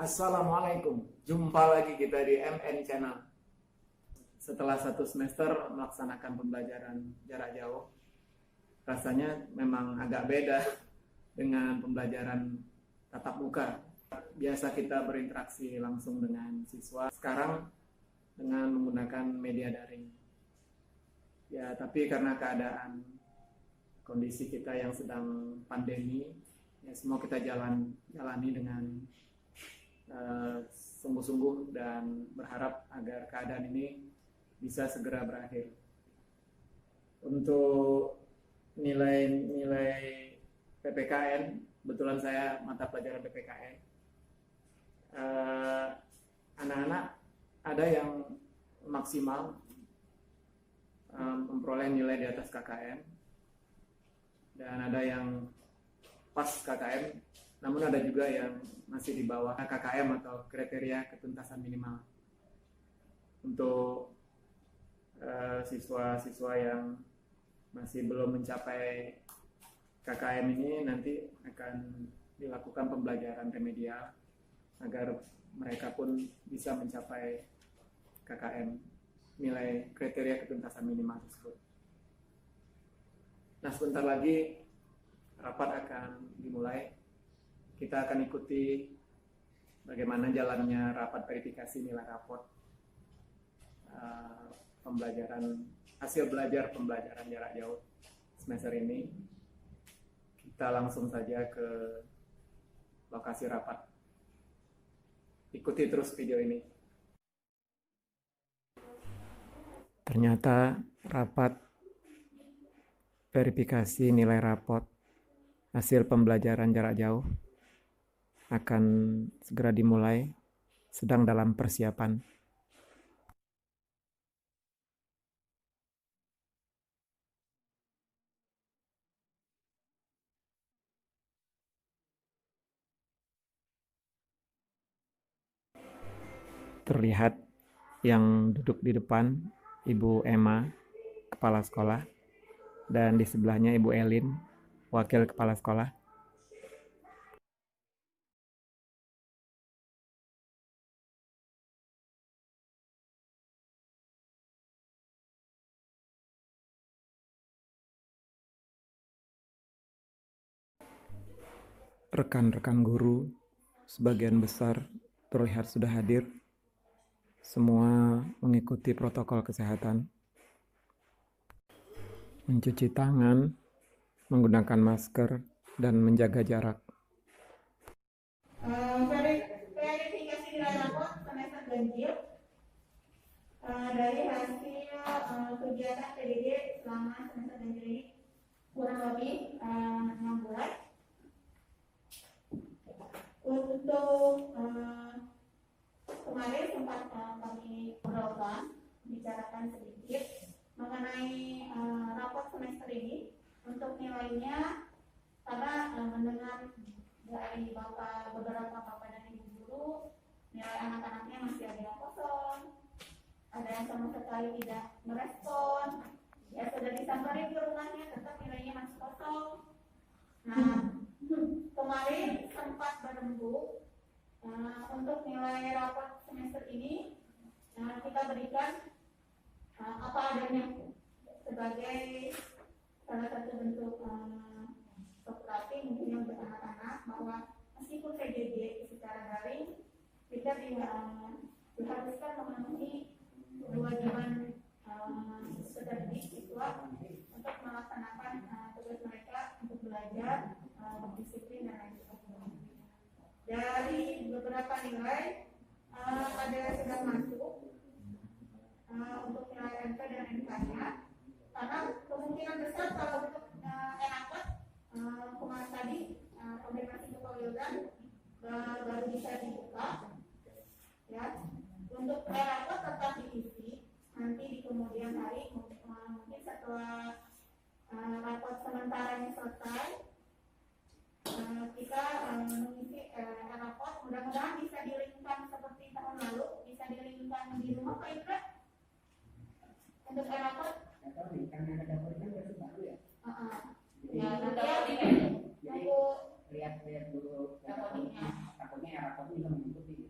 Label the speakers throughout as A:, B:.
A: Assalamualaikum, jumpa lagi kita di MN Channel. Setelah 1 semester melaksanakan pembelajaran jarak jauh, rasanya memang agak beda dengan pembelajaran tatap muka. Biasa kita berinteraksi langsung dengan siswa, sekarang dengan menggunakan media daring. Ya, tapi karena keadaan kondisi kita yang sedang pandemi, ya semua kita jalani dengan sungguh-sungguh dan berharap agar keadaan ini bisa segera berakhir. Untuk nilai PPKN, kebetulan saya mata pelajaran PPKN, anak-anak ada yang maksimal memperoleh nilai di atas KKM dan ada yang pas KKM, namun ada juga yang masih di bawah KKM atau kriteria ketuntasan minimal. Untuk siswa-siswa yang masih belum mencapai KKM ini nanti akan dilakukan pembelajaran remedial agar mereka pun bisa mencapai KKM, nilai kriteria ketuntasan minimal tersebut. Nah, sebentar lagi rapat akan dimulai. Kita akan ikuti bagaimana jalannya rapat verifikasi nilai raport hasil belajar pembelajaran jarak jauh semester ini. Kita langsung saja ke lokasi rapat. Ikuti terus video ini. Ternyata rapat verifikasi nilai raport hasil pembelajaran jarak jauh akan segera dimulai, sedang dalam persiapan. Terlihat yang duduk di depan Ibu Emma, kepala sekolah, dan di sebelahnya Ibu Elin, wakil kepala sekolah. Rekan-rekan guru sebagian besar terlihat sudah hadir. Semua mengikuti protokol kesehatan, mencuci tangan, menggunakan masker, dan menjaga jarak.
B: Verifikasi nilai raport semester ganjil dari hasil kegiatan PDD selama semester ganjil ini kurang lebih 6 bulan. Untuk kemarin sempat kami obrolkan, bicarakan sedikit mengenai raport semester ini untuk nilainya, karena mendengar dari beberapa bapak dan ibu guru, nilai anak-anaknya masih ada yang kosong, ada yang sama sekali tidak merespon, ya sudah disamperin ke rumahnya tetap nilainya masih kosong. Nah, kemarin sempat berembuk untuk nilai raport semester ini kita berikan apa adanya sebagai salah satu bentuk sokrati mungkin untuk anak-anak, bahwa meskipun PJJ secara daring kita diharuskan memenuhi kewajiban peserta didik siswa untuk melaksanakan tugas mereka untuk belajar, berdisiplin dan lain sebagainya. Dari beberapa nilai ada yang sudah masuk untuk nilai MP dan NK-nya, karena kemungkinan besar kalau untuk rapot kemarin tadi konfirmasi ke Pak Wildan baru bisa dibuka, ya. Untuk rapot tetap diisi nanti di kemudian hari, mungkin setelah rapot sementaranya selesai, kita mengisi rapot. Mudah-mudahan bisa dilingkan seperti tahun lalu, bisa dilingkan di rumah Pak Indra untuk rapot.
C: Karena ada dapurnya baru ya.
B: Ya, nanti
C: Lihat dulu takutnya rapotnya juga mengikuti.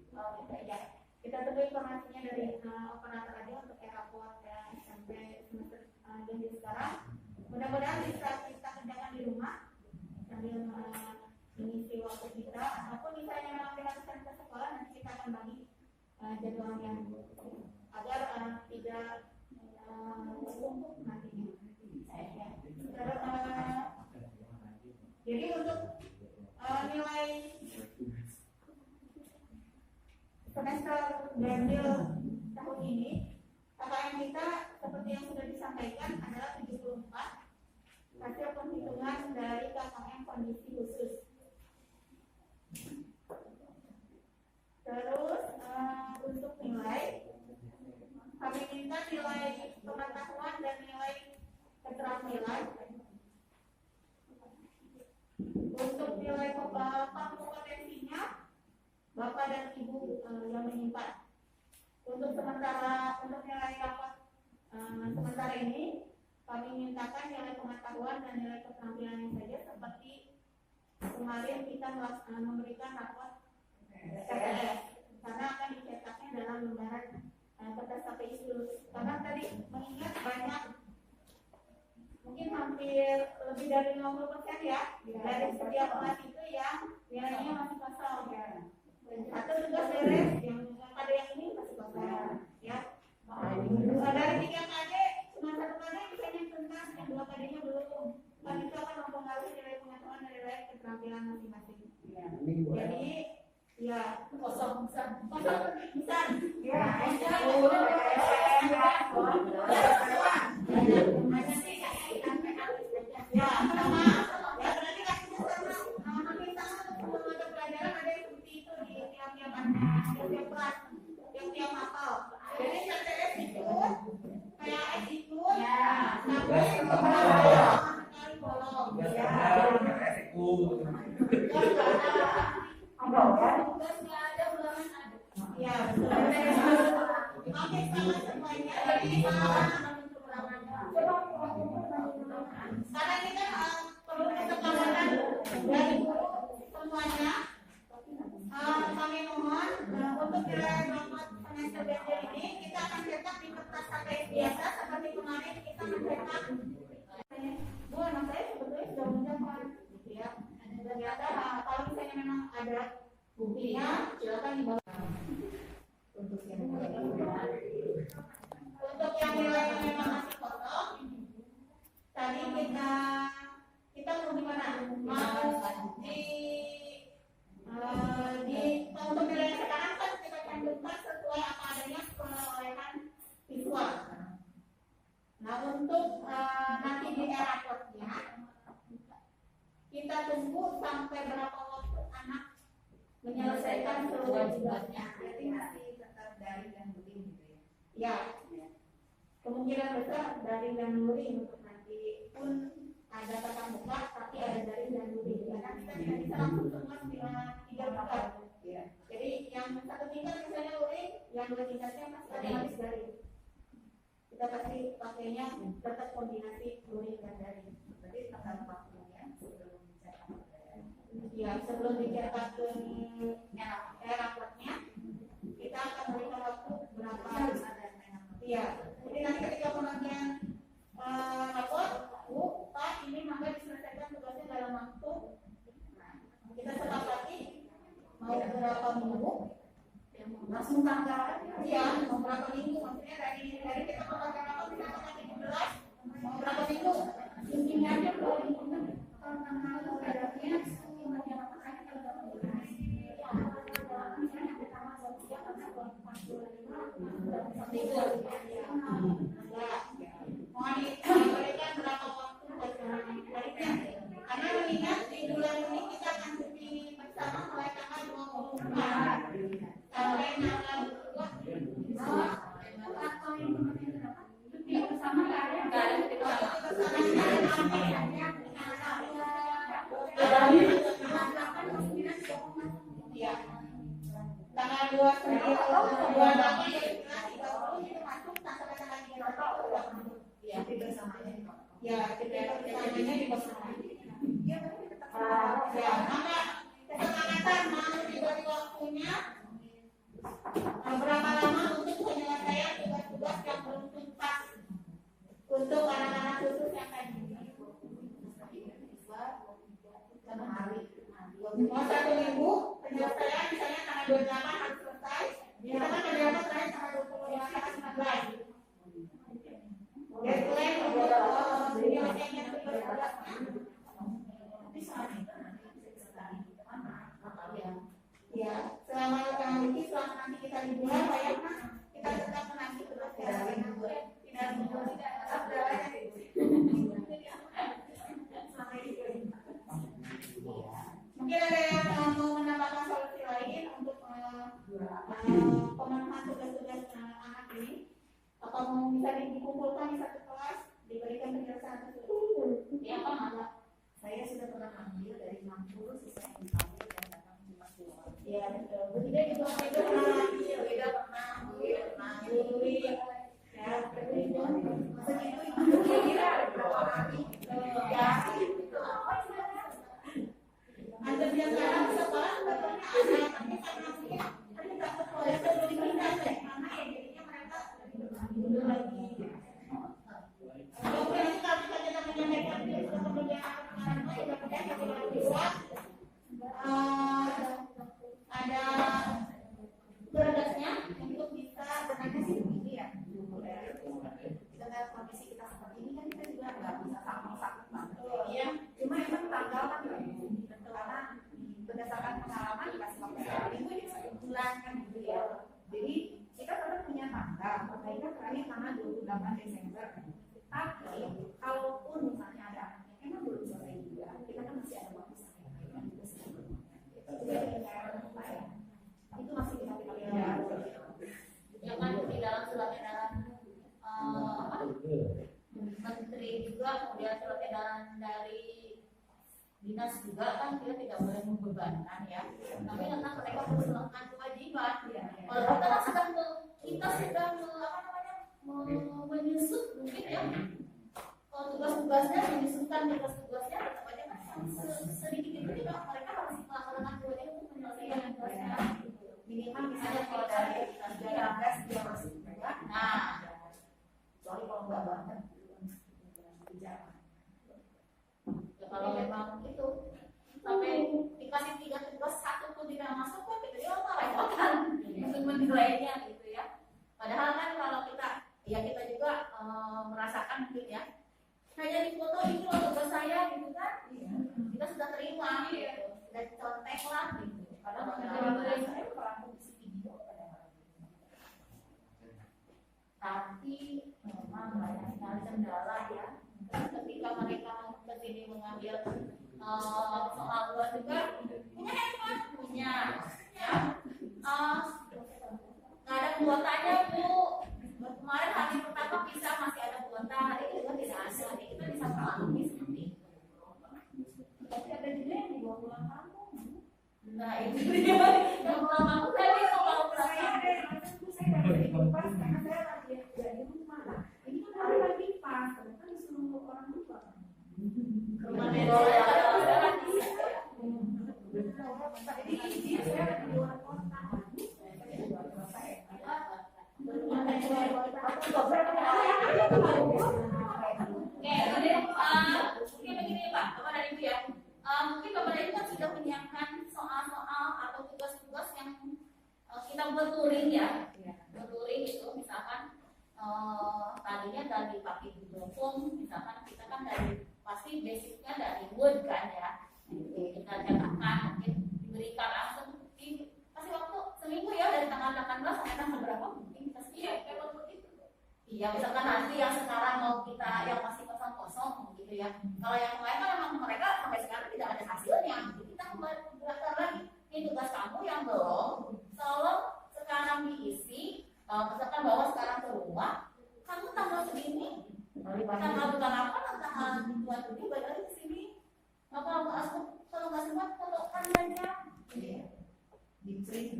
B: semester ganjil tahun ini KKM kita seperti yang sudah disampaikan adalah 74 hasil penghitungan dari KKM kondisi khusus. Terus untuk nilai kami minta nilai pengetahuan dan nilai keterampilan. Untuk nilai kompetensinya Bapak dan Ibu yang menyimpan. Untuk nilai rapat sementara ini kami mintakan nilai pengetahuan dan nilai keterampilan saja seperti kemarin kita memberikan rapot KPS karena akan dicetaknya dalam lembaran kertas KPI lulus. Karena tadi mengingat banyak, mungkin hampir lebih dari 50% ya dari setiap kelas itu yang nilainya masih kosong ya. Atau tugas beres yang pada yang ini masih kosong ya. Dari 3 KD cuma 1 KD misalnya tentang yang 2 KD-nya belum. Kan itu akan mempengaruhi nilai pengetahuan dan nilai keterampilan masing-masing. Jadi ya kosong besar ya ya sama ya berarti kasusnya sama hampir sama untuk mata pelajaran ada yang seperti itu di tiap-tiap kelas tiap hafal. Jadi CTS itu PAS itu sampai sekali bolong ya ya, oke sama semuanya. Jadi karena kita perlu kesepakatan dari guru semuanya, kami mohon untuk nilai rapat semester ganjil ini kita akan cetak di kertas KPS biasa seperti kemarin kita mencetak. Bu, anak saya sebetulnya sudah mencapai, ya. Ternyata kalau misalnya memang ada buktinya, silakan dibawa. Untuk yang nilainya memang masih kosong, tadi kita mau gimana? Mau untuk nilai sekarang kan kita cantumkan sesuai apa adanya perolehan siswa. Nah untuk nanti di raportnya kita tunggu sampai berapa waktu anak menyelesaikan seluruh tugasnya. Berarti masih tetap daring dan luring gitu ya? Ya. Kemungkinan besar daring dan luring untuk nanti pun ada tatap muka tapi ada daring dan luring. Karena kita tidak bisa langsung semua 3 bulan. Ya. Jadi yang 1 tingkat misalnya luring, yang 2 tingkatnya masih ada habis daring. Kita pasti pakainya tetap kombinasi luring dan daring. Berarti tanggal 40 ya sebelum dicetak. Ya, sebelum dicetak ke raportnya kita akan berikan waktu berapa iya. Jadi nanti ketika pengajian rapor, Bu, Pak, ini maka diselesaikan tugasnya dalam waktu. Kita sepakati mau berapa minggu langsung tanggal iya, mau berapa minggu maksudnya dari kita pakai rapor kita pakai 17 mau berapa minggu intinya aja belum kalau tanggal hadapnya berikan berapa waktu karena mengingat di bulan ini kita akan cuti bersama mulai tanggal 24 sampai tanggal 2 cuti bersama nggak ya tanggal 28 itu masuk sampai tanggal 30 ya bersamanya ya kita bersamanya di bersama ya maka kesepakatan mau dibagi waktunya berapa lama untuk penyelesaian tugas-tugas yang belum tuntas untuk anak-anak khusus yang tadi mau 1 minggu penyelesaian misalnya tanggal 28 harus selesai kita kan ada yang terakhir tanggal 25 harus 19 deadline untuk penyelesaian tugas-tugasnya ya selama nanti kita ketika liburan Pak ya, kita tetap menagih tugas tidak libur. Mungkin ada yang mau menambahkan solusi lain untuk pemenuhan tugas-tugas anak ini, atau mau bisa dikumpulkan di satu kelas, diberikan penjelasan tersebut. Ya Pak, ada.
D: Saya sudah pernah ambil dari 60 siswa yang diambil dan datang cuma 2 orang.
B: Iya betul. Beda juga beda pernah ambil, beda pernah ambil, ya segitu itu kira-kira berapa kali? Ya. Ada yang sekarang sekolah betulnya ada, tapi karena mungkin tadi nggak sekolah itu belum dipindah deh, karena ya jadinya mereka dulu lagi. Oke, nanti kalau kita menyampaikan di kemudian ada tugasnya untuk bisa
D: Sebenarnya sih begini ya, dengan kondisi kita seperti ini kan kita juga nggak bisa sakit banget.
B: ya
D: Cuma emang tanggal kan nggak bisa, karena berdasarkan pengalaman dikasih waktu 1 minggu ini 1 bulan kan gitu ya. Jadi kita tetap punya tanggal, makanya terakhir tanggal 28 Desember. Tapi kalaupun misalnya ada anaknya emang belum selesai juga, kita kan masih ada waktu sampai akhir itu sebelumnya. Itu masih bisa kita lihat.
B: yang kan di dalam surat edaran menteri juga, kemudian surat edaran dari dinas juga kan kita tidak boleh membebankan ya, tapi karena mereka harus melakukan kewajiban. Kalau kita sedang menyusun mungkin ya, kalau tugas-tugasnya menyusunkan tugas-tugasnya tetap aja kan sedikit itu juga mereka harus melaksanakan kewajiban untuk menyelesaikan tugasnya.
D: Minimal misalnya kalau dari 13 dia masih juga.
B: Nah,
D: Soalnya kalau nggak banget,
B: ya kalau memang itu sampai dikasih 3 tugas 1 pun tidak masuk kan kita juga repot kan untuk menilainya gitu ya. Padahal kan kalau kita juga merasakan mungkin ya, hanya di foto ini loh tugas saya gitu kan, kita sudah terima gitu, sudah contek lah gitu. Padahal
D: saya pernah produksi video pada
B: tapi memang banyak sekali kendala ya ketika mereka kesini mengambil soal luar juga punya handphone punya ya nggak ada kuotanya Bu. Kemarin hari pertama bisa masih ada kuota, hari ini juga tidak ada, jadi kita bisa memahami seperti itu.
D: tapi ada juga yang dibawa pulang kampung.
B: Nah itu dia yang pulang kampung tadi kalau pulang
D: Saya ada yang saya dapat di pas karena saya lagi di rumah. Ini kan hari lagi pas, ternyata disuruh orang lupa.
B: rumah nenek ada
D: Jadi izin saya lagi di luar kota.
B: Oke, kemudian mungkin begini Pak, Bapak dan Ibu ya. Mungkin Bapak dan Ibu kan sudah menyiapkan soal-soal atau tugas-tugas yang kita buat touring ya. Touring itu misalkan tadinya dari pakai Google Form, misalkan kita kan dari pasti basicnya dari Word kan ya. Kita cetakkan, mungkin diberikan langsung kasih waktu seminggu ya dari tanggal 18 sampai tanggal berapa mungkin kita siapkan waktu itu. Iya, misalkan nanti yang sekarang mau kita yang masih kosong-kosong gitu ya. Kalau yang lain kan memang mereka sampai sekarang tidak ada hasilnya. Jadi kita belajar lagi. Ini tugas kamu yang belum, tolong sekarang diisi. Misalkan bawa sekarang ke rumah, kamu tanggal segini, tanggal bulan apa, tanggal bulan ini balik lagi ke sini. Kalau nggak sempat, fotokan saja.
D: Di print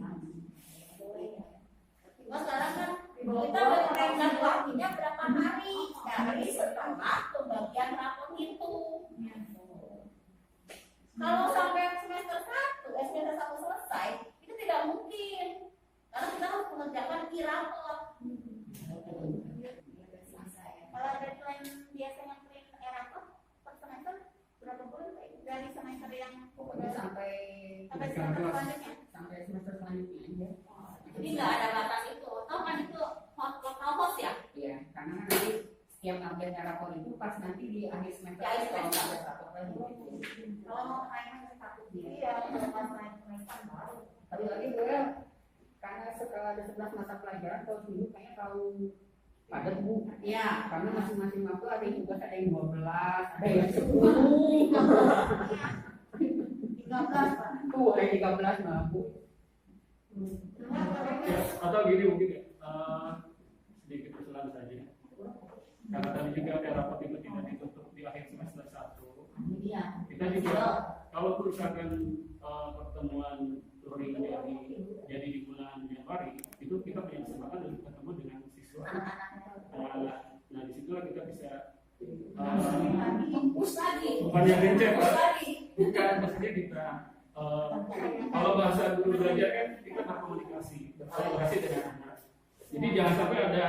B: Cuma sekarang kan kita bertengkar waktunya berapa hari dari setelah pembagian rapor itu. Kalau sampai semester 1 selesai, itu tidak mungkin. Karena kita harus mengerjakan e-rapor. Kalau deadline biasanya print e-rapor per semester berapa bulan? Dari semester yang
C: Pokoknya sampai
B: semester selanjutnya.
C: sampai semester selanjutnya.
B: Jadi nggak ada batas itu. Tahu kan itu host ya?
C: Iya, karena kan nanti setiap ngambil rapor itu pas nanti di akhir semester
B: Ya,
C: kalau nggak ada satu lagi.
D: kalau mau naik semester 1
B: Iya, kalau pas naik semester baru.
C: Tapi lagi gue karena setelah ada 11 mata pelajaran kalau seminggu kayaknya kalau padat Bu. Ya, karena masing-masing waktu ada yang tugas, ada yang 12, ada yang 10.
B: 13 Pak.
C: Tuh, ada yang 13 nah Bu.
E: Ya, atau gini mungkin ya, sedikit usulan saja. Karena tadi juga ada rapat itu tidak ditutup di akhir semester 1.
B: Iya.
E: Kita juga kalau misalkan pertemuan touring jadi di bulan Januari, itu kita punya kesempatan untuk ketemu dengan siswa. Nah disitulah kita bisa
B: Fokus lagi.
E: bukan yang receh,
B: Fokus
E: Pak.
B: lagi.
E: Bukan, maksudnya kita kalau bahasa guru belajar kan kita berkomunikasi dengan anak. Jadi jangan sampai ada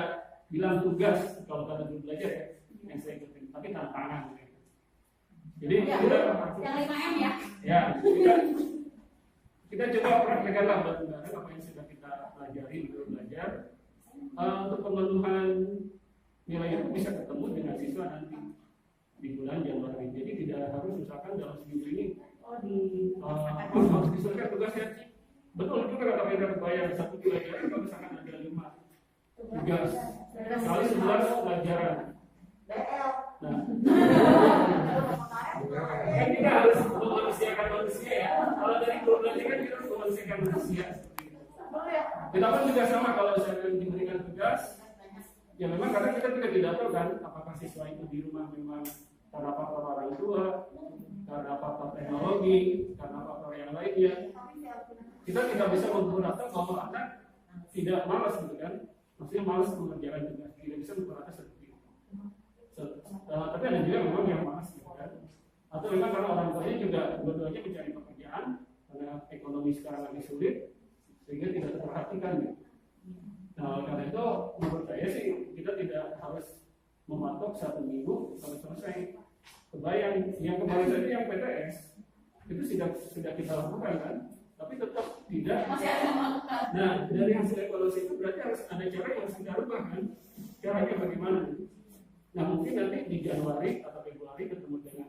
E: bilang tugas kalau kata guru belajar ya yang saya ikutin, tapi tantangan. Jadi kita
B: Yang 5M ya.
E: ya kita coba praktekkanlah bareng-bareng apa yang sudah kita pelajari di guru belajar untuk pemenuhan nilai itu bisa ketemu dengan siswa nanti di bulan Januari. Jadi tidak harus misalkan dalam seminggu ini harus diselesaikan tugasnya. Betul juga kata Pendra bayar satu pelajaran kalau misalkan ada 5 tugas kali 11 pelajaran. Nah, kan kita harus memanusiakan manusia ya. Kalau dari guru belajar kan kita harus memanusiakan manusia. Kita pun juga sama kalau misalkan diberikan tugas, ya memang karena kita tidak tahu kan apakah siswa itu di rumah memang karena faktor orang tua, karena faktor teknologi, karena faktor yang lainnya. Kita tidak bisa mengukur bahwa anak tidak malas gitu kan, maksudnya malas mengerjakan tugas, tidak bisa mengukur seperti itu. Tapi ada juga memang yang malas gitu kan, atau memang karena orang tuanya juga kebetulannya mencari pekerjaan karena ekonomi sekarang lagi sulit sehingga tidak terperhatikan gitu. Nah karena itu menurut saya sih kita tidak harus mematok 1 minggu sampai selesai. Kebayang yang kemarin tadi yang PTS itu sudah kita lakukan kan, tapi tetap tidak. Nah dari hasil evaluasi itu berarti harus ada cara yang harus kita rubah kan, caranya bagaimana? Nah mungkin nanti di Januari atau Februari ketemu dengan,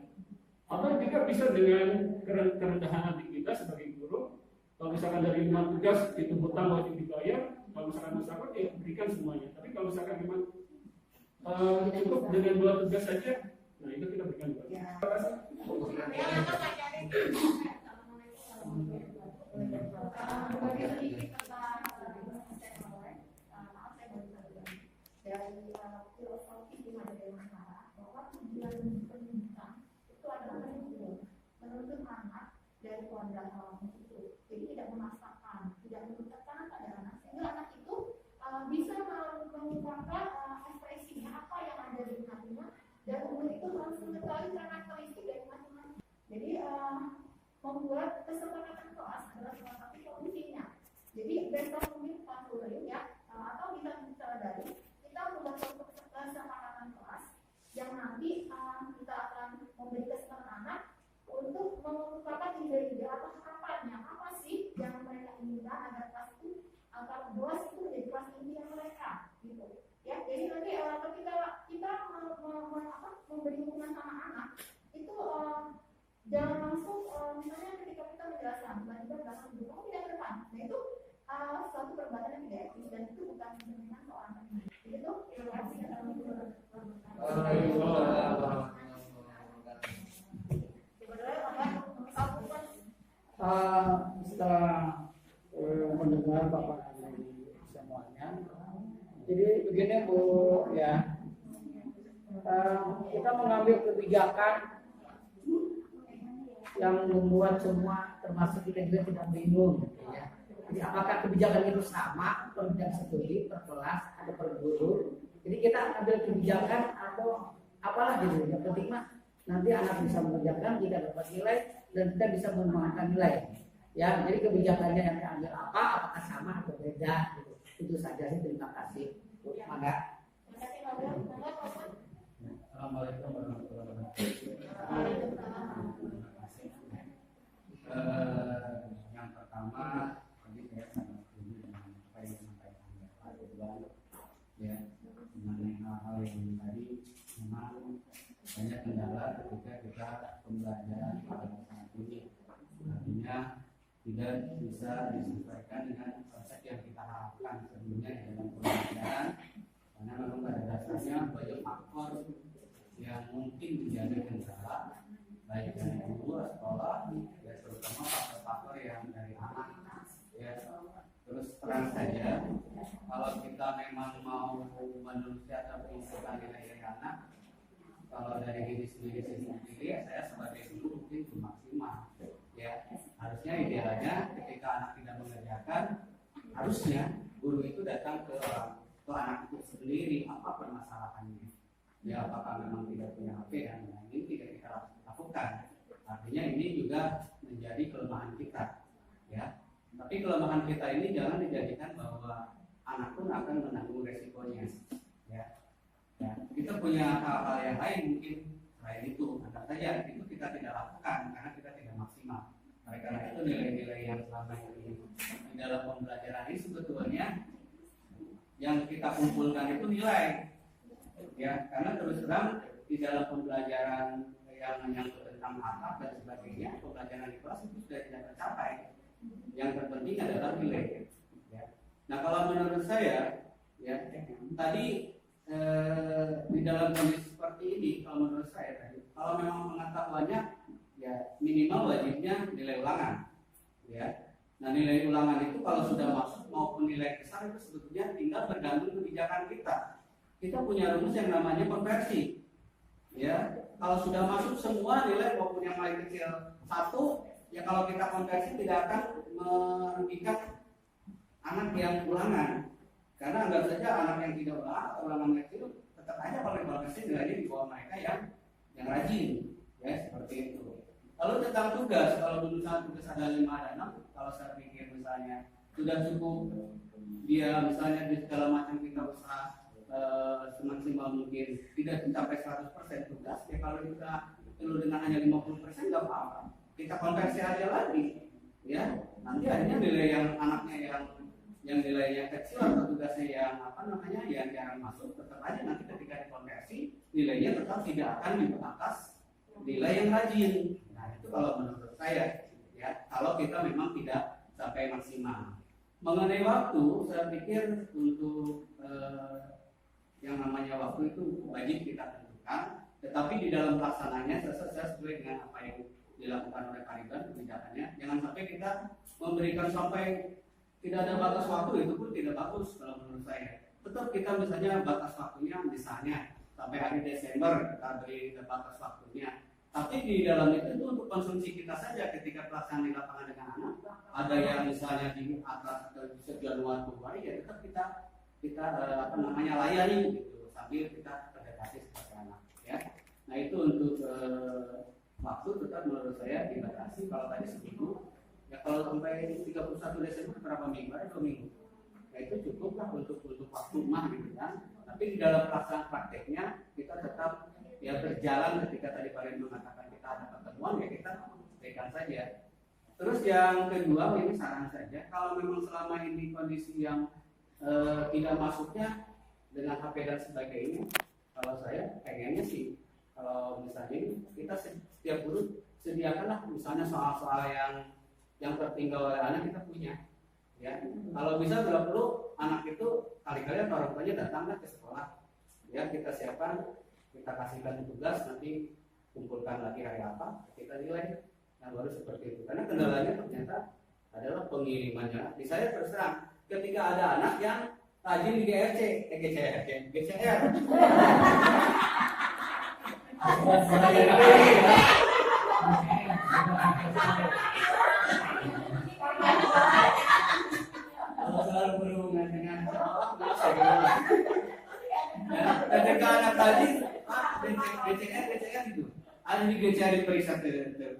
E: atau juga bisa dengan kerendahan hati kita sebagai guru. Kalau misalkan dari 5 tugas itu hutang wajib dibayar, kalau misalkan masyarakat ya berikan semuanya. Tapi kalau misalkan memang cukup dengan 2 tugas saja, nah itu kita berikan juga.
D: Dari filosofi di materi masyarakat bahwa tujuan pendidikan itu adalah menuntut anak dari kuadran alam itu. Jadi tidak memaksakan, tidak menuntutkan pada anak, sehingga anak itu bisa mengungkapkan ekspresinya apa yang ada di hatinya, dan guru itu harus mengetahui karakteristik dari masing-masing. Jadi membuat kesepakatan kelas adalah salah satu solusinya. Jadi besok mungkin Pak Guru ya, atau bisa bicara dari kita membuat kesepakatan kelas yang nanti kita akan memberi kesempatan anak untuk mengungkapkan ide-ide atau harapannya apa sih yang mereka inginkan agar kelas itu agar kelas itu menjadi kelas impian mereka gitu ya. Jadi nanti ketika kita memberi dukungan sama anak itu jangan langsung misalnya ketika kita menjelaskan tiba-tiba belakang dulu kamu tidak ke depan, nah itu suatu perbuatan yang tidak etis dan itu bukan mencerminkan seorang pendidik. Begitu, terima kasih.
C: Setelah mendengar paparan dari semuanya, jadi begini Bu ya, kita mengambil kebijakan yang membuat semua termasuk kita juga tidak bingung gitu ya. Jadi apakah kebijakan itu sama atau tidak studi per kelas atau per guru? Jadi kita ambil kebijakan atau apalah gitu. Yang penting mah nanti anak bisa mengerjakan, tidak dapat nilai dan kita bisa mengembangkan nilai. Ya, jadi kebijakannya yang diambil apa? Apakah sama atau beda? Gitu. Itu saja sih. Terima kasih. Mangga.
F: Assalamualaikum warahmatullahi wabarakatuh. Yang pertama, tadi saya sangat setuju dengan apa yang disampaikan Pak Ridwan, ya, mengenai hal-hal yang tadi memang banyak kendala ketika kita pembelajaran pada saat ini. Artinya tidak bisa disesuaikan dengan konsep yang kita harapkan sebelumnya di dalam pembelajaran, karena memang pada dasarnya banyak faktor yang mungkin menjadi kendala baik dari guru sekolah, ya terutama faktor-faktor yang dari anak, ya. Terus terang saja, kalau kita memang mau manusia atau mengumpulkan nilai anak, kalau dari diri sendiri, ya saya sebagai guru mungkin belum maksimal, ya. Harusnya idealnya ketika anak tidak mengerjakan, harusnya guru itu datang ke anak itu sendiri, apa permasalahannya, ya apakah memang tidak punya HP dan lain-lain, tidak kita lakukan. Artinya ini juga menjadi kelemahan kita, ya. Tapi kelemahan kita ini jangan dijadikan bahwa anak pun akan menanggung resikonya, ya. Ya, kita punya hal-hal yang lain mungkin selain itu, anggap saja itu kita tidak lakukan karena kita tidak maksimal. Oleh karena itu nilai-nilai yang selama ini di dalam pembelajaran ini sebetulnya yang kita kumpulkan itu nilai, ya, karena terus terang di dalam pembelajaran yang menyangkut tentang akhlak dan sebagainya, pembelajaran di kelas itu sudah tidak tercapai. Yang terpenting adalah nilai, ya. Nah kalau menurut saya, ya, tadi di dalam kondisi seperti ini, kalau menurut saya tadi, kalau memang pengetahuannya, ya minimal wajibnya nilai ulangan, ya. Nah nilai ulangan itu kalau sudah masuk maupun nilai besar itu sebetulnya tinggal tergantung kebijakan kita. Kita punya rumus yang namanya konversi, ya. Kalau sudah masuk semua nilai maupun yang paling kecil 1, ya kalau kita konversi tidak akan merugikan anak yang ulangan, karena anggap saja anak yang tidak ulangan kecil tetap aja kalau konversi nilainya di bawah mereka yang rajin, ya seperti itu. Lalu tentang tugas, kalau dulu saat tugas ada 5 ada 6, kalau saya pikir misalnya sudah cukup dia misalnya di segala macam kita usaha semaksimal mungkin tidak mencapai 100% tugas, ya kalau kita perlu dengan hanya 50% nggak apa-apa. Kita konversi aja lagi, ya. Nanti akhirnya nilai yang anaknya yang nilainya kecil atau tugasnya yang yang jarang masuk, tetap aja nanti ketika dikonversi nilainya tetap tidak akan di atas nilai yang rajin. Nah itu kalau menurut saya, ya, kalau kita memang tidak sampai maksimal. Mengenai waktu, saya pikir untuk yang namanya waktu itu wajib kita tentukan, tetapi di dalam pelaksananya saya sesuai dengan apa yang dilakukan oleh Pak Ridwan kebijakannya. Jangan sampai kita memberikan sampai tidak ada batas waktu, itu pun tidak bagus kalau menurut saya. Tetap kita misalnya batas waktunya misalnya sampai akhir Desember kita beri batas waktunya. Tapi di dalam itu untuk konsumsi kita saja ketika pelaksanaan di lapangan dengan anak, ada yang misalnya di atas Januari Februari, ya tetap kita layani gitu sambil kita berdekati seperti anak, ya. Nah itu untuk waktu tetap menurut saya dibatasi. Kalau tadi seminggu, ya kalau sampai 31 Desember berapa minggu? Ada 2 minggu. Ya itu cukuplah untuk waktu mah gitu kan. Tapi di dalam pelaksanaan prakteknya kita tetap ya berjalan ketika tadi Pak Ridwan mengatakan kita ada pertemuan, ya kita berikan saja. Terus yang kedua ini saran saja, kalau memang selama ini kondisi yang tidak masuknya dengan HP dan sebagainya, kalau saya pengennya sih kalau misalnya kita setiap guru sediakanlah misalnya soal-soal yang tertinggal oleh anak kita punya, ya. Kalau bisa bila perlu anak itu kali-kali atau orang tuanya datanglah ke sekolah, ya kita siapkan, kita kasihkan tugas, nanti kumpulkan lagi hari apa kita nilai. Nah baru seperti itu, karena kendalanya ternyata adalah pengirimannya. Di saya terus terang, ketika ada anak yang rajin di GCR. Kalau selalu berhubungan dengan sekolah, ketika anak tadi BCR itu ada di GCR diperiksa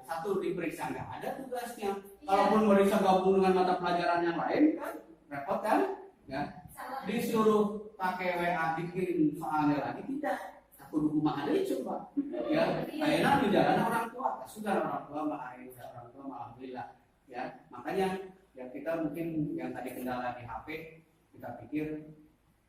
F: satu diperiksa nggak ada tugasnya. Kalaupun meriksa gabung dengan mata pelajaran yang lain kan repot kan, ya. Disuruh pakai WA dikirim soalnya lagi tidak. Aku dulu mah ada itu Pak, ya. Kayaknya di jalan orang tua, sudah orang tua alhamdulillah, ya. Makanya ya kita mungkin yang tadi kendala di HP kita pikir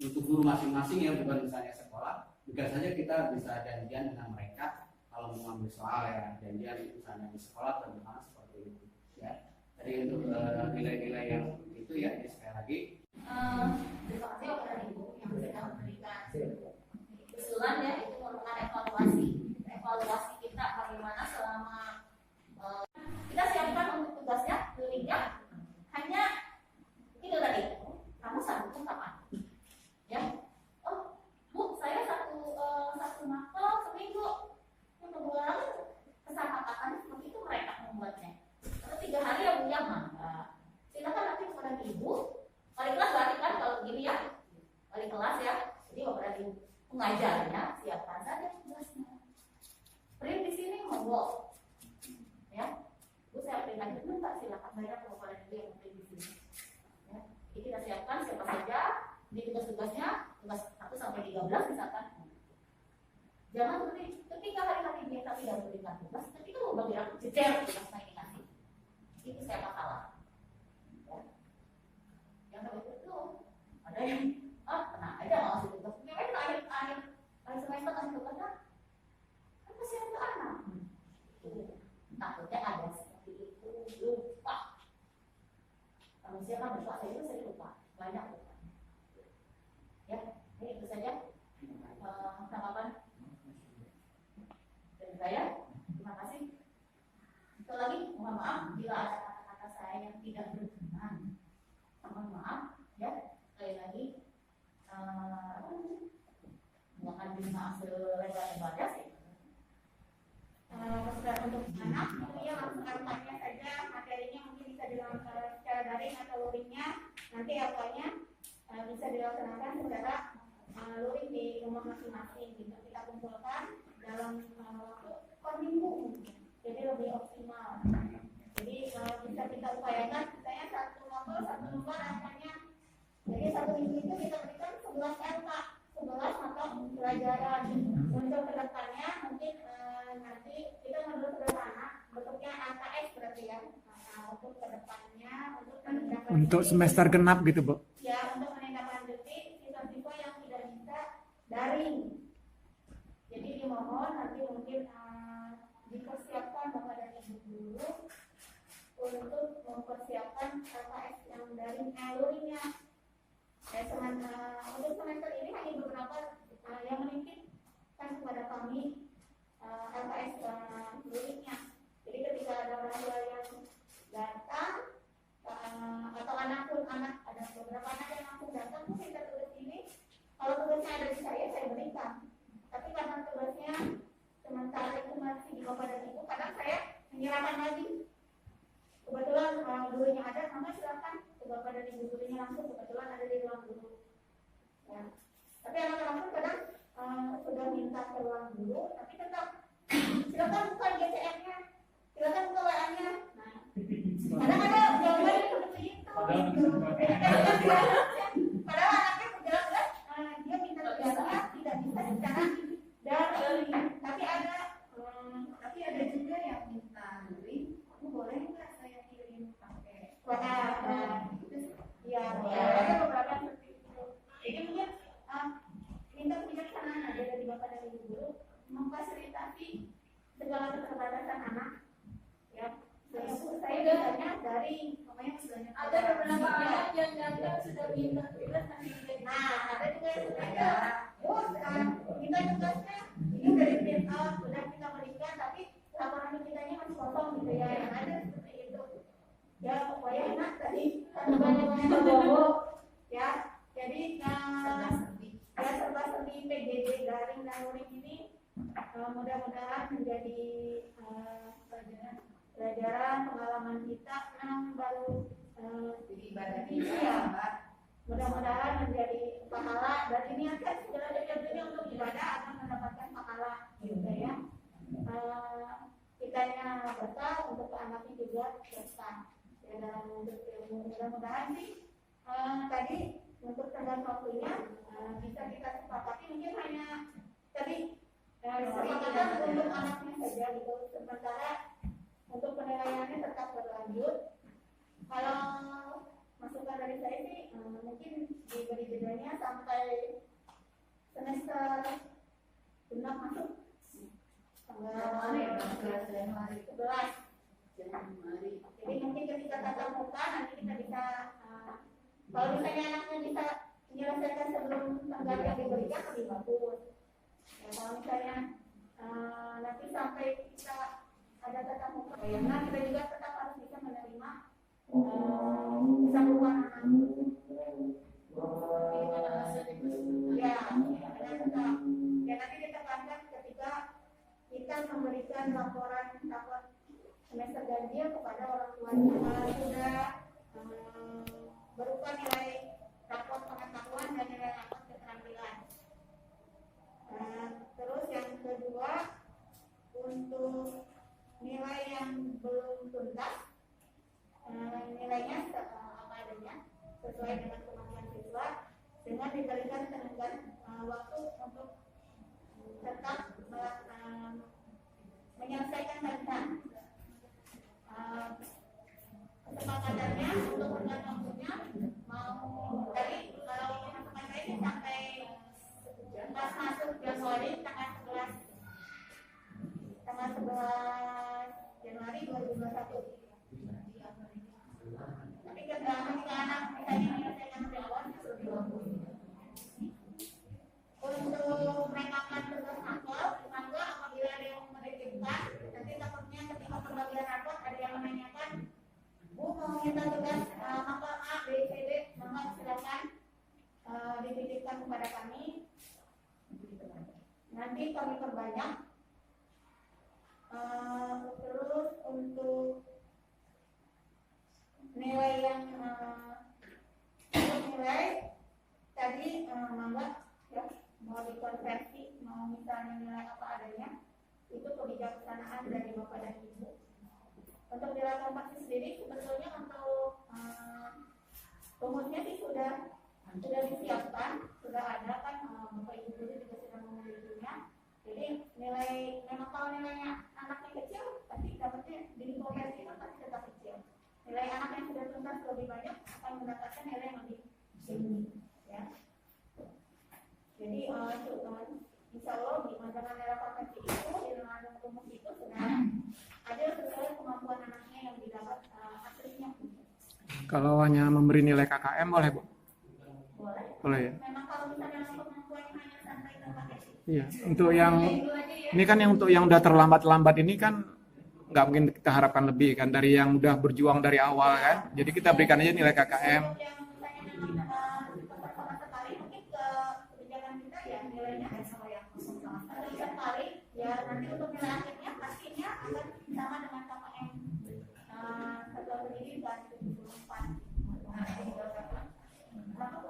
F: untuk guru masing-masing ya, bukan misalnya sekolah, juga saja kita bisa janjian dengan mereka kalau mau ambil soal, ya janjian misalnya di sekolah atau di mana seperti itu, ya. Jadi untuk nilai-nilai yang itu ya, jadi sekali lagi
B: Terima kasih kepada Ibu yang sudah memberikan usulan ya, itu merupakan evaluasi kita bagaimana selama kita siapkan untuk tugasnya, linknya hanya itu tadi, kamu sanggup kapan? Ya, oh Bu, saya satu mapel seminggu, yang kedua lalu kesepakatan seperti itu mereka membuatnya. Atau 3 hari ya Bu yang mana? Silakan nanti kepada Ibu. Wali kelas berarti kan kalau begini ya, wali kelas ya, jadi berarti pengajarnya siapkan saja tugasnya. Print di sini monggo, ya. Bu saya print dulu Pak, silakan saya kepada Ibu yang print di sini. Ya. Jadi kita siapkan siapa saja di tugas-tugasnya, tugas 1 sampai 13 misalkan. Jangan seperti ketika hari-hari dia tapi tidak memberikan tugas, ketika mau bagi aku jejer tugas saya dikasih, itu saya masalah. Yang itu ada yang tenang aja nggak ngasih tugas. Mereka akhir semester kasih tugasnya kan kasihan ke anak. Takutnya ada seperti itu lupa. Manusia kan bersuara itu sering lupa, banyak lupa. Ya, ini itu saja tanggapan dari saya. Terima kasih. Sekali lagi mohon maaf bila ada kata-kata saya yang tidak berkenan. Mohon maaf ya, sekali lagi bukan maaf selebar-lebarnya sih. Untuk anak itu ya langsung tanya saja materinya, mungkin bisa dilakukan secara daring atau luringnya, nanti apanya bisa dilaksanakan secara luring di rumah masing-masing, bisa kita kumpulkan dalam waktu per minggu, jadi lebih optimal. Jadi bisa kita upayakan misalnya 1 novel 1 lembar angkanya. Jadi 1 minggu itu kita berikan 11 LK, 11 mata pelajaran. Untuk kedepannya mungkin nanti kita menurut sederhana bentuknya LKS berarti ya. Untuk kedepannya
A: untuk semester genap gitu Bu.
B: Ya, untuk menindaklanjuti siswa-siswa yang tidak bisa daring. Jadi dimohon nanti mungkin dipersiapkan Bapak dan Ibu dulu untuk mempersiapkan LKS yang daring luringnya. Untuk semester ini hanya beberapa yang menitipkan kepada kami LKS luringnya. Jadi ketika ada orang tua yang datang atau anak ada beberapa anak yang langsung datang, kita tulis ini. Kalau tugasnya ada di saya berikan. Tapi karena tugasnya sementara itu masih di Bapak dan Ibu, kadang saya menyerahkan lagi. Kebetulan gurunya ada, maka silakan ke Bapak dan Ibu gurunya langsung. Kebetulan ada di ruang guru. Ya. Tapi anak-anak pun kadang sudah minta ke ruang guru, tapi tetap silakan buka GCR-nya, silakan buka WA-nya. Nah, kadang ada jawaban seperti itu. Padahal anaknya jelas-jelas dia minta tugasnya tidak bisa secara daring. Tapi ada juga yang minta daring. Boleh nggak saya kirim pakai WA? Ya, ada beberapa seperti itu. Jadi mungkin minta kebijaksanaan ada dari Bapak dan Ibu guru memfasilitasi segala keterbatasan anak. Ya, saya biasanya dari ada beberapa anak yang datang sudah minta tugas nanti. Nah, ada juga yang sudah minta tugasnya ini dari tim A sudah kita berikan, tapi laporan kitanya masih kosong gitu ya, yang ada seperti itu. Ya, pokoknya enak tadi banyak-banyak bobo ya. Jadi serba-serbi PJJ daring dan luring ini mudah-mudahan menjadi pelajaran pengalaman kita yang baru jadi ibadah ini ya Mbak. Mudah-mudahan menjadi pahala, dan ini akan segala jadinya untuk ibadah akan mendapatkan pahala gitu ya. Kitanya berkah, untuk anaknya juga berkah. Ya, dalam untuk ilmu mudah-mudahan sih tadi untuk tenggat waktunya bisa kita sepakati, mungkin hanya tadi kesepakatan untuk anaknya saja gitu, sementara untuk penilaiannya tetap berlanjut. Kalau masukan dari saya sih mungkin diberi jedanya sampai semester genap masuk tanggal 11 Januari. Oke. Jadi mungkin ketika tatap muka nanti kita bisa kalau misalnya anaknya bisa menyelesaikan sebelum tanggal yang diberikan lebih bagus. Ya, kalau misalnya nanti sampai kita ada tatap muka, nah kita juga tetap harus bisa menerima kesaluan anak. Ya, tetap. Ya nanti kita akan ketika kita memberikan laporan semester ganjil kepada orang tua sudah berupa nilai rapor pengetahuan dan nilai rapor keterampilan. Terus yang kedua, untuk nilai yang belum tuntas, nilainya apa adanya sesuai dengan kemampuan siswa, dengan diberikan tenggat waktu untuk tetap menyelesaikan tentang kesepakatannya untuk tenggat waktunya mau dari kalau pemasukan saya sih sampai pas masuk Januari tanggal 11 Januari 2021. Tapi ketika anak misalnya menyelesaikan lebih awal lebih bagus. Untuk merekakan tugas matkul apabila ada yang menitipkan, nanti takutnya ketika pembagian rapor ada yang menanyakan, Bu mau minta tugas matkul A, B, C, D, maka silakan dititipkan kepada kami. Nanti kami perbanyak. Terus untuk nilai yang nilai tadi mangga ya, mau dikonversi, mau misalnya nilai apa adanya, itu kebijaksanaan dari Bapak dan Ibu. Untuk nilai kompetisi sendiri sebetulnya untuk rumusnya sih sudah disiapkan, sudah ada kan, Bapak Ibu juga sudah memilikinya. Jadi nilai memang kalau nilainya anaknya kecil, pasti dapatnya di konversi itu pasti tetap kecil. Nilai anak yang sudah tuntas lebih banyak akan mendapatkan nilai yang lebih tinggi, ya. Jadi insya Allah dengan nilai konversi itu, dengan rumus itu sudah ada sesuai kemampuan anaknya yang didapat aslinya.
A: Kalau hanya memberi nilai KKM boleh, Bu? Boleh ya?
B: Memang kalau misalnya kemampuannya hanya sampai ke KKM.
A: Iya, untuk yang ini kan yang untuk yang udah terlambat ini kan nggak mungkin kita harapkan lebih kan dari yang udah berjuang dari awal kan. Jadi kita berikan aja nilai KKM.
B: Yang misalnya sama sekali mungkin ke kebijakan kita ya nilainya sama yang sekali ya nanti untuk nilai akhirnya pastinya akan sama dengan KKM satuan pendidikan 74.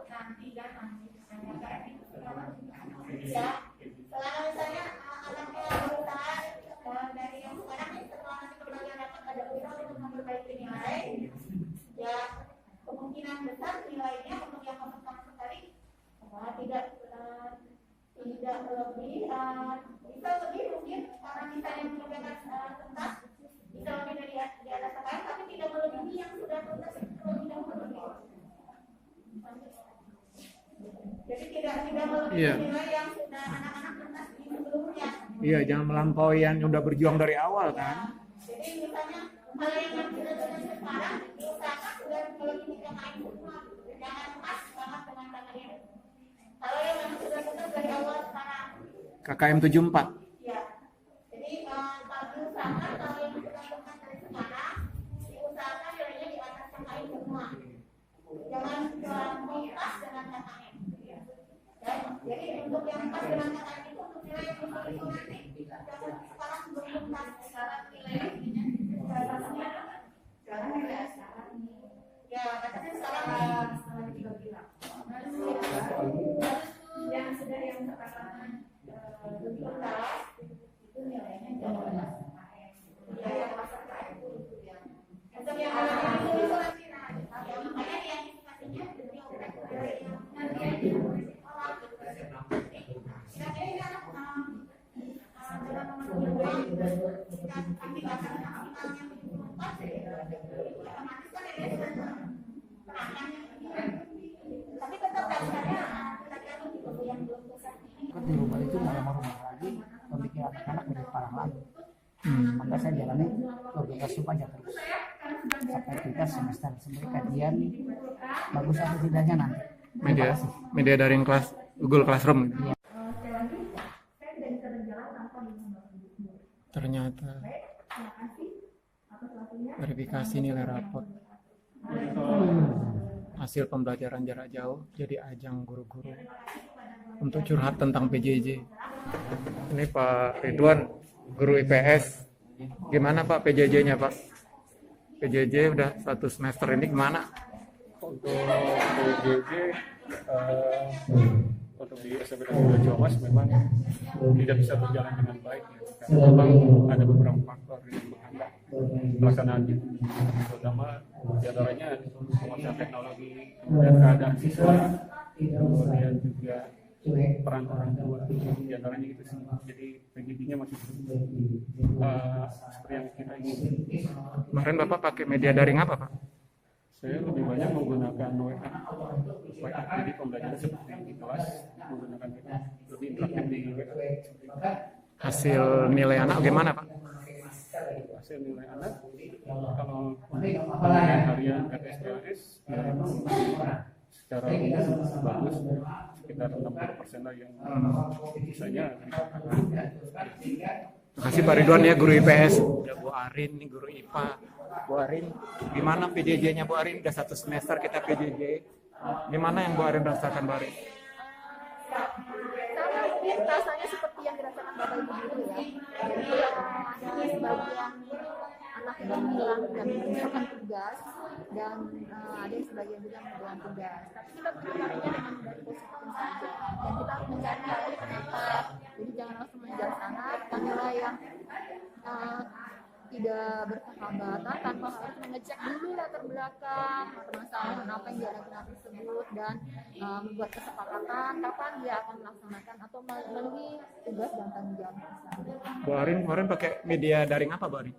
B: Nanti ya selama misalnya anaknya berusaha dari yang sekarang ini setelah nanti pembagian dapat ada usaha untuk memperbaiki nilai, ya kemungkinan besar nilainya untuk yang sama sekali tidak lebih bisa lebih mungkin karena misalnya menunjukkan tuntas bisa lebih dari di atas sekarang tapi tidak melebihi yang sudah tuntas lebih dahulu. Jadi tidak melebihi nilai yang sudah anak-anak tuntas di sebelumnya.
A: Iya, jangan melampaui yang udah berjuang dari awal kan.
B: Jadi misalnya hal yang sudah tuntas sekarang diusahakan sudah melebihi KKM semua. Jangan pas banget dengan KKM. Kalau yang memang sudah tuntas dari awal sekarang.
A: KKM 74.
B: Ya. Jadi kalau diusahakan kalau yang sudah tuntas dari sekarang diusahakan nilainya di atas KKM semua. Jangan pas dengan KKM. Jadi untuk yang pas dengan KKM itu untuk nilai yang itu nanti jangan sekarang belum tuntas sekarang nilainya sekarang nilai sekarang ya katanya sekarang setelah dibilang yang sudah yang sekarang tuntas itu nilainya jauh ya yang masa KKM itu ya untuk yang itu nanti makanya diantisipasinya jadi nanti tapi tetap dasarnya
C: di rumah itu nggak mau rumah lagi membuat anak-anak menjadi parah lagi. Maka saya jalani logika sup aja terus. kita semester sebagai kajian bagus atau tidaknya nanti.
A: Media daring kelas Google Classroom gitu.
C: Iya.
A: Ternyata verifikasi nilai rapot hasil pembelajaran jarak jauh jadi ajang guru-guru untuk curhat tentang PJJ. Ini Pak Ridwan, guru IPS. Gimana Pak PJJ-nya Pak? PJJ udah 1 semester ini gimana?
E: Untuk PJJ untuk di SMP dan Jawa Mas memang tidak bisa berjalan dengan baik ya. Karena memang ada beberapa faktor yang menghambat pelaksanaannya, terutama diantaranya penguasaan teknologi dan keadaan siswa, kemudian juga peran orang tua, diantaranya itu sih. Jadi PJJ-nya masih seperti yang kita ingin.
A: Kemarin Bapak pakai media daring apa Pak?
E: Saya lebih banyak menggunakan WA. Jadi pembelajaran seperti di kelas menggunakan WA, lebih interaktif di WA.
A: Hasil nilai anak gimana Pak?
E: Hasil nilai anak kalau penilaian harian KTS ya memang secara umum bagus, sekitar 60% lah yang misalnya.
A: Terima kasih Pak Ridwan ya, guru IPS. Ya Bu Arin nih guru IPA. Bu Arin, gimana PJJ-nya Bu Arin? Udah 1 semester kita PJJ. Gimana yang Bu Arin rasakan Bu Arin?
B: Sama mungkin rasanya seperti yang dirasakan Bapak Ibu guru ya. Jadi ada sebagian anak yang bilang dan mengerjakan tugas dan ada yang sebagian bilang mengerjakan tugas. Tapi kita menyikapinya dengan dari positif saja. Dan kita harus mencari hal yang kenapa. Jadi jangan langsung mengejar sana, nilai yang tidak bersahabatan tanpa harus mengecek dulu latar belakang permasalahan apa yang diadakan tersebut dan membuat kesepakatan kapan dia akan melaksanakan atau memenuhi tugas dan tanggung jawab.
A: Bu Arin kemarin pakai media daring apa Bu Arin?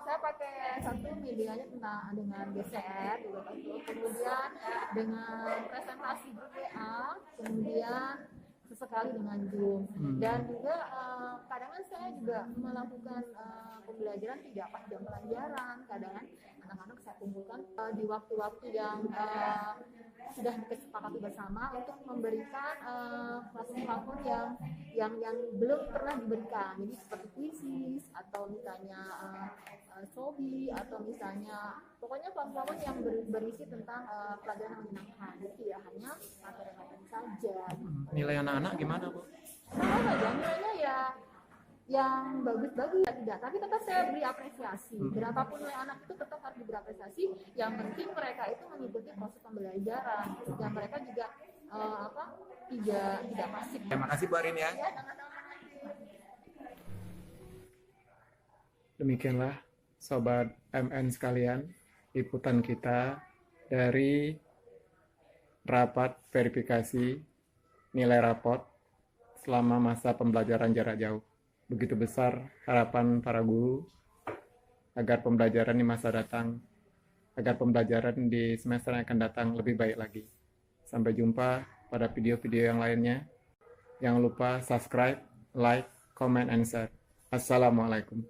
B: Saya pakai satu medianya tentang dengan GCR, kemudian dengan presentasi grup WA, kemudian sesekali dengan Zoom dan juga kadang saya juga melakukan pembelajaran tidak pas jam pelajaran. Kadang anak-anak saya kumpulkan di waktu-waktu yang sudah disepakati bersama untuk memberikan platform yang belum pernah diberikan. Jadi seperti kuisis atau misalnya sobi atau misalnya pokoknya platform yang berisi tentang pelajaran yang menyenangkan. Jadi ya hanya materi-materi saja.
A: Nilai anak-anak gimana Bu?
B: Sama aja nilainya ya yang bagus-bagus ya tidak, tapi tetap saya beri apresiasi. Berapapun nilai anak itu tetap harus diberi apresiasi. Yang penting mereka itu mengikuti proses pembelajaran dan mereka juga tidak pasif.
A: Terima kasih Bu Arin ya. Demikianlah Sobat MN sekalian, liputan kita dari rapat verifikasi nilai rapot selama masa pembelajaran jarak jauh. Begitu besar harapan para guru agar pembelajaran di masa datang, agar pembelajaran di semester yang akan datang lebih baik lagi. Sampai jumpa pada video-video yang lainnya. Jangan lupa subscribe, like, comment, and share. Assalamualaikum.